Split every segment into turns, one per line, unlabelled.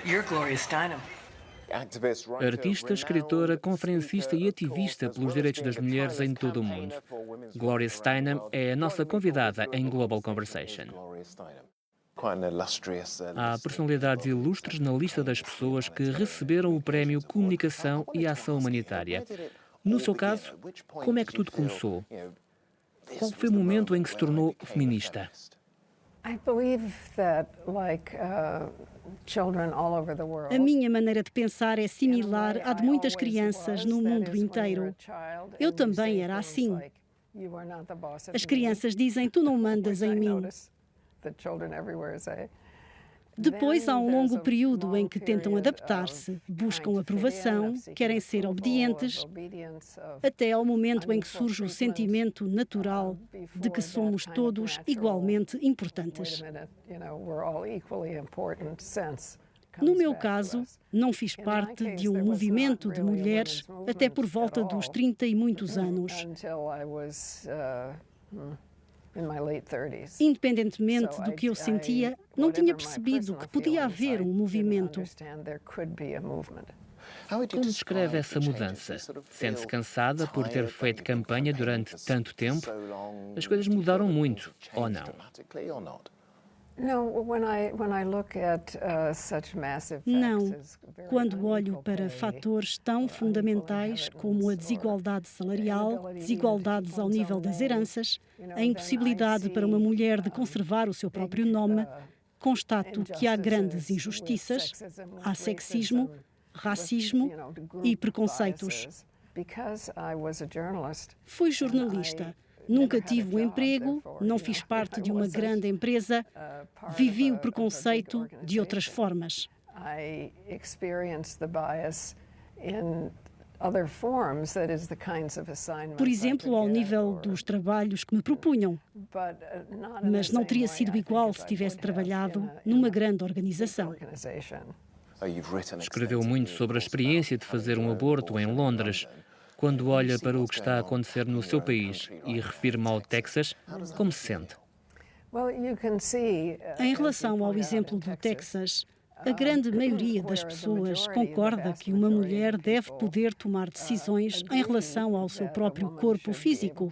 You're Gloria Steinem.
Artista, escritora, conferencista e ativista pelos direitos das mulheres em todo o mundo. Gloria Steinem é a nossa convidada em Global Conversation. Há personalidades ilustres na lista das pessoas que receberam o prémio Comunicação e Ação Humanitária. No seu caso, como é que tudo começou? Qual foi o momento em que se tornou feminista?
A minha maneira de pensar é similar à de muitas crianças no mundo inteiro. Eu também era assim. As crianças dizem: "Tu não mandas em mim." Depois há um longo período em que tentam adaptar-se, buscam aprovação, querem ser obedientes, até ao momento em que surge o sentimento natural de que somos todos igualmente importantes. No meu caso, não fiz parte de um movimento de mulheres até por volta dos 30 e muitos anos. Independentemente do que eu sentia, não tinha percebido que podia haver um movimento.
Como descreve essa mudança? Sente-se cansada por ter feito campanha durante tanto tempo? As coisas mudaram muito, ou não?
Não. Quando olho para fatores tão fundamentais como a desigualdade salarial, desigualdades ao nível das heranças, a impossibilidade para uma mulher de conservar o seu próprio nome, constato que há grandes injustiças, há sexismo, racismo e preconceitos. Fui jornalista. Nunca tive um emprego, não fiz parte de uma grande empresa, vivi o preconceito de outras formas. Por exemplo, ao nível dos trabalhos que me propunham. Mas não teria sido igual se tivesse trabalhado numa grande organização.
Escreveu muito sobre a experiência de fazer um aborto em Londres. Quando olha para o que está a acontecer no seu país e refere-me ao Texas, como se sente?
Em relação ao exemplo do Texas, a grande maioria das pessoas concorda que uma mulher deve poder tomar decisões em relação ao seu próprio corpo físico.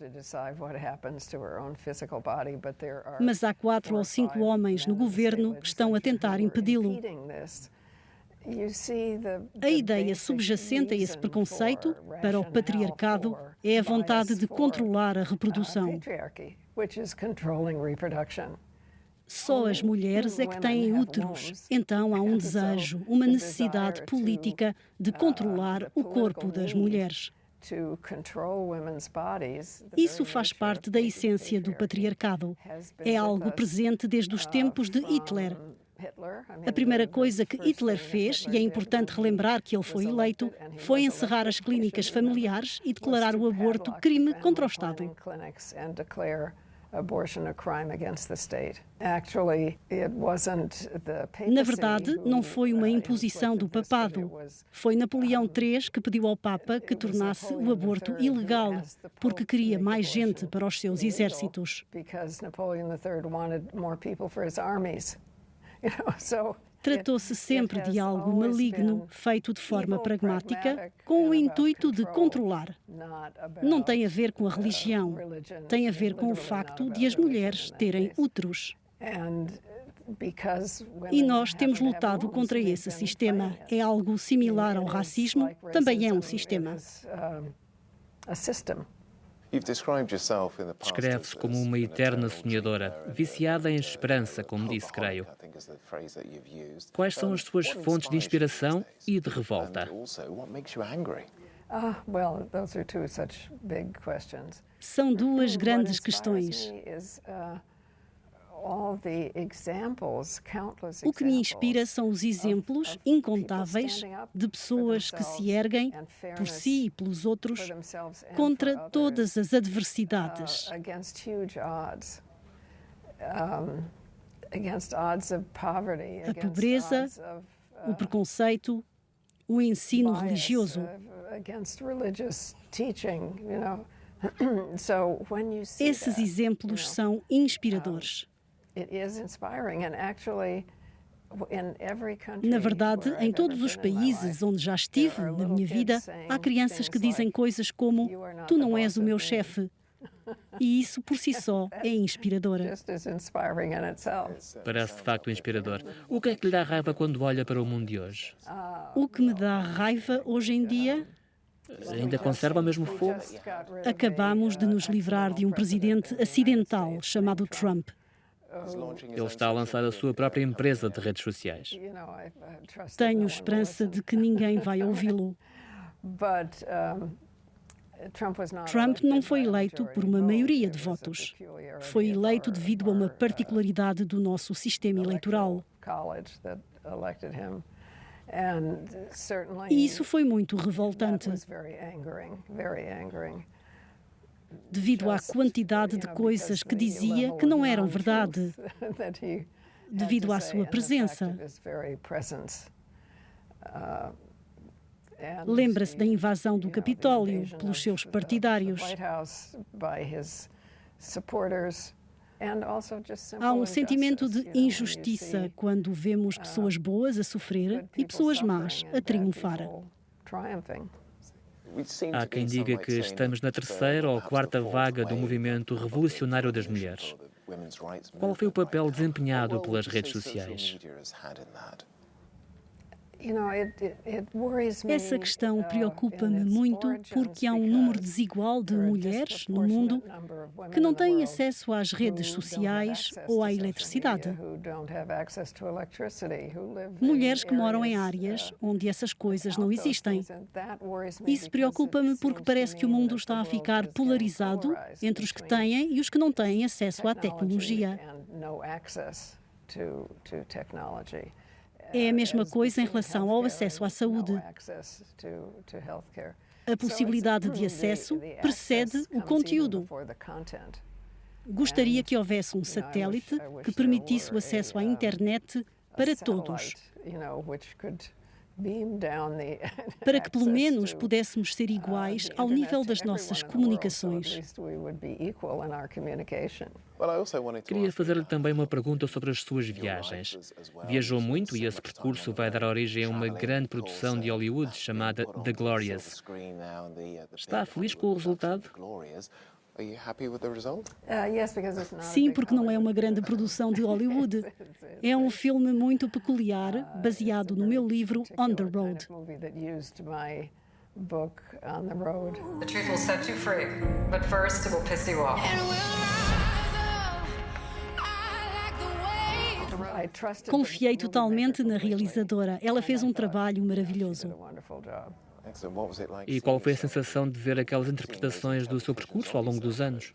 Mas há 4 ou 5 homens no governo que estão a tentar impedi-lo. A ideia subjacente a esse preconceito, para o patriarcado, é a vontade de controlar a reprodução. Só as mulheres é que têm úteros, então há um desejo, uma necessidade política de controlar o corpo das mulheres. Isso faz parte da essência do patriarcado. É algo presente desde os tempos de Hitler. A primeira coisa que Hitler fez, e é importante relembrar que ele foi eleito, foi encerrar as clínicas familiares e declarar o aborto crime contra o Estado. Na verdade, não foi uma imposição do papado. Foi Napoleão III que pediu ao Papa que tornasse o aborto ilegal, porque queria mais gente para os seus exércitos. Tratou-se sempre de algo maligno, feito de forma pragmática, com o intuito de controlar. Não tem a ver com a religião, tem a ver com o facto de as mulheres terem úteros. E nós temos lutado contra esse sistema. É algo similar ao racismo, também é um sistema.
Descreve-se como uma eterna sonhadora, viciada em esperança, como disse, creio. Quais são as suas fontes de inspiração e de revolta?
São 2 grandes questões. O que me inspira são os exemplos incontáveis de pessoas que se erguem por si e pelos outros contra todas as adversidades. A pobreza, o preconceito, o ensino religioso. Esses exemplos são inspiradores. Na verdade, em todos os países onde já estive na minha vida, há crianças que dizem coisas como "Tu não és o meu chefe". E isso, por si só, é inspirador.
Parece de facto inspirador. O que é que lhe dá raiva quando olha para o mundo de hoje?
O que me dá raiva hoje em dia,
Ainda conserva o mesmo fogo?
acabamos de nos livrar de um presidente acidental chamado Trump.
Ele está a lançar a sua própria empresa de redes sociais.
Tenho esperança de que ninguém vai ouvi-lo. Trump não foi eleito por uma maioria de votos. Foi eleito devido a uma particularidade do nosso sistema eleitoral. E isso foi muito revoltante, devido à quantidade de coisas que dizia que não eram verdade, devido à sua presença. Lembra-se da invasão do Capitólio pelos seus partidários. Há um sentimento de injustiça quando vemos pessoas boas a sofrer e pessoas más a triunfar.
Há quem diga que estamos na terceira ou quarta vaga do movimento revolucionário das mulheres. Qual foi o papel desempenhado pelas redes sociais?
Essa questão preocupa-me muito porque há um número desigual de mulheres no mundo que não têm acesso às redes sociais ou à eletricidade. Mulheres que moram em áreas onde essas coisas não existem. Isso preocupa-me porque parece que o mundo está a ficar polarizado entre os que têm e os que não têm acesso à tecnologia. É a mesma coisa em relação ao acesso à saúde. A possibilidade de acesso precede o conteúdo. Gostaria que houvesse um satélite que permitisse o acesso à internet para todos, para que pelo menos pudéssemos ser iguais ao nível das nossas comunicações.
Queria fazer-lhe também uma pergunta sobre as suas viagens. Viajou muito e esse percurso vai dar origem a uma grande produção de Hollywood chamada The Glorious. Está feliz com o resultado?
Sim, porque não é uma grande produção de Hollywood. É um filme muito peculiar, baseado no meu livro On the Road.
The truth will set you free, but first it will piss you off.
Confiei totalmente na realizadora. Ela fez um trabalho maravilhoso.
E qual foi a sensação de ver aquelas interpretações do seu percurso ao longo dos anos?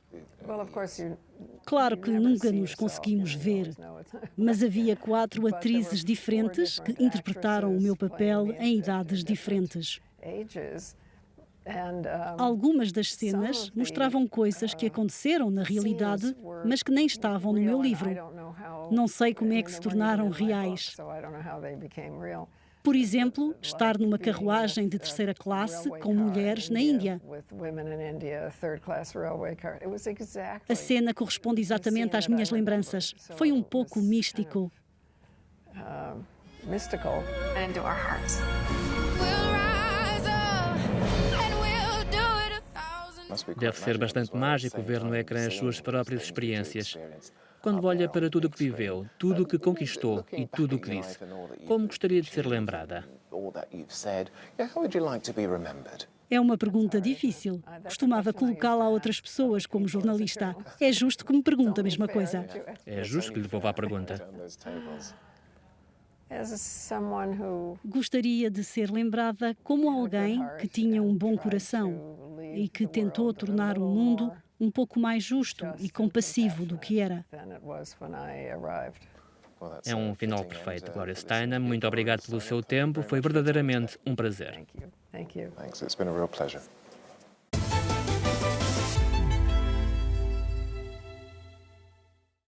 Claro que nunca nos conseguimos ver, mas havia 4 atrizes diferentes que interpretaram o meu papel em idades diferentes. Algumas das cenas mostravam coisas que aconteceram na realidade, mas que nem estavam no meu livro. Não sei como é que se tornaram reais. Por exemplo, estar numa carruagem de terceira classe com mulheres na Índia. A cena corresponde exatamente às minhas lembranças. Foi um pouco místico.
And into our hearts.
Deve ser bastante mágico ver no ecrã as suas próprias experiências. Quando olha para tudo o que viveu, tudo o que conquistou e tudo o que disse, como gostaria de ser lembrada?
É uma pergunta difícil. Costumava colocá-la a outras pessoas como jornalista. É justo que me pergunte a mesma coisa.
É justo que lhe devolva a pergunta.
Gostaria de ser lembrada como alguém que tinha um bom coração e que tentou tornar o mundo um pouco mais justo e compassivo do que era.
É um final perfeito, Gloria Steinem. Muito obrigado pelo seu tempo. Foi verdadeiramente um prazer.
Thank you.
Thanks. It's been a real pleasure.